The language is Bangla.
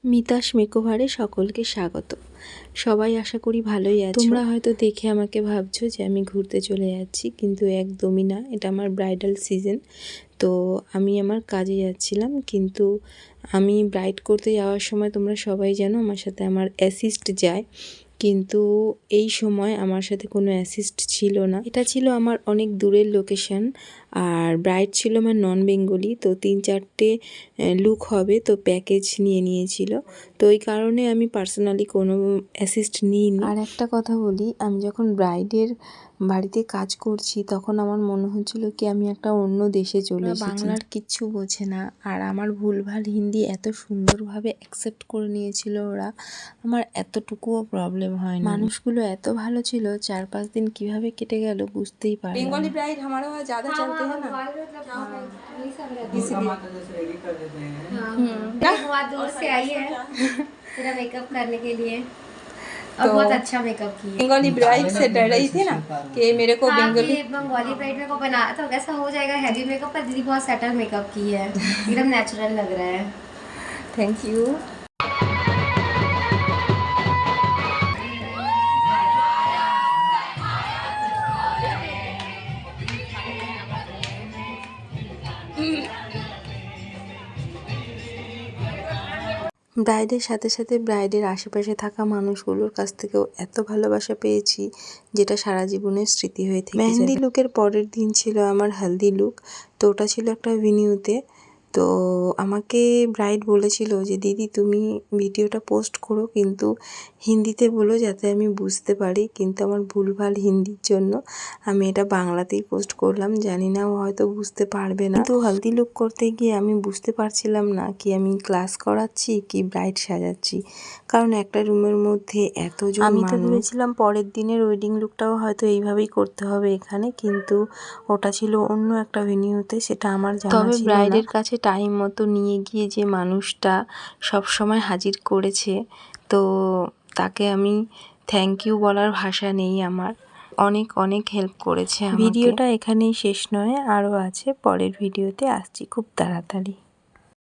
মিতাস মেকওভারে সকলকে স্বাগত। সবাই আশা করি ভালোই আছো। তোমরা হয়তো দেখে আমাকে ভাবছো যে আমি ঘুরতে চলে যাচ্ছি, কিন্তু একদমই না। এটা আমার ব্রাইডাল সিজন, তো আমি আমার কাজে যাচ্ছিলাম। কিন্তু আমি ব্রাইড করতে যাওয়ার সময় তোমরা সবাই জানো আমার সাথে আমার অ্যাসিস্ট যায়, কিন্তু এই সময় আমার সাথে কোনো অ্যাসিস্ট ছিল না। এটা ছিল আমার অনেক দূরের লোকেশন, আর ব্রাইড ছিল আমার নন বেঙ্গলি। তো 3-4টে লুক হবে, তো প্যাকেজ নিয়েছিল। তো এই কারণে আমি পার্সোনালি কোনো অ্যাসিস্ট নিইনি। আর একটা কথা বলি, আমি যখন ব্রাইডের বাড়িতে কাজ করছি তখন আমার মনে হচ্ছিল কি আমি একটা অন্য দেশে চলে এসেছি। বাংলার কিচ্ছু বোঝে না, আর আমার ভুলভাল হিন্দি এত সুন্দরভাবে অ্যাকসেপ্ট করে নিয়েছিল ওরা, আমার এতটুকুও প্রবলেম হয় না। মানুষগুলো এত ভালো ছিল, 4-5 দিন কিভাবে কেটে গেল বুঝতেই পারলাম। বেঙ্গলি ব্রাইড हमारा वहाँ ज़्यादा चलते हैं ना, बहुत दूर से आई है पूरा मेकअप करने के लिए, और बहुत अच्छा मेकअप की है। बंगाली ब्राइड से डर रही थी ना कि मेरे को बंगाली ब्राइड मेकअप बनाया तो कैसा हो जाएगा हैवी मेकअप, पर दीदी बहुत सेटल मेकअप की है, एकदम नेचुरल लग रहा है। Thank you. ব্রাইডের সাথে সাথে ব্রাইডের আশেপাশে থাকা মানুষগুলোর কাছ থেকেও এত ভালোবাসা পেয়েছি, যেটা সারা জীবনের স্মৃতি হয়ে থেকে। মেহেন্দি লুকের পরের দিন ছিল আমার হলদি লুক, তো ওটা ছিল একটা ভেন্যুতে। তো আমাকে ব্রাইড বলেছিল যে দিদি তুমি ভিডিওটা পোস্ট করো, কিন্তু হিন্দিতে বলো যাতে আমি বুঝতে পারি। কিন্তু আমার ভুলভাল হিন্দির জন্য আমি এটা বাংলাতেই পোস্ট করলাম। জানি না ও হয়তো বুঝতে পারবে না, কিন্তু হলদি লুক করতে গিয়ে আমি বুঝতে পারছিলাম না কি আমি ক্লাস করাচ্ছি কি ব্রাইড সাজাচ্ছি, কারণ একটা রুমের মধ্যে এতজন। আমি তো ভেবেছিলাম পরের দিনের ওয়েডিং লুকটাও হয়তো এইভাবেই করতে হবে এখানে, কিন্তু ওটা ছিল অন্য একটা ভেন্যুতে, সেটা আমার জানা ছিল না। তবে ব্রাইডের কাছে টাইম মতো নিয়ে গিয়ে যে মানুষটা সব সময় হাজির করেছে, তো তাকে আমি থ্যাংক ইউ বলার ভাষা নেই আমার। অনেক অনেক হেল্প করেছে আমাকে। ভিডিওটা এখানেই শেষ নয়, আরও আছে, পরের ভিডিওতে আসছি খুব তাড়াতাড়ি।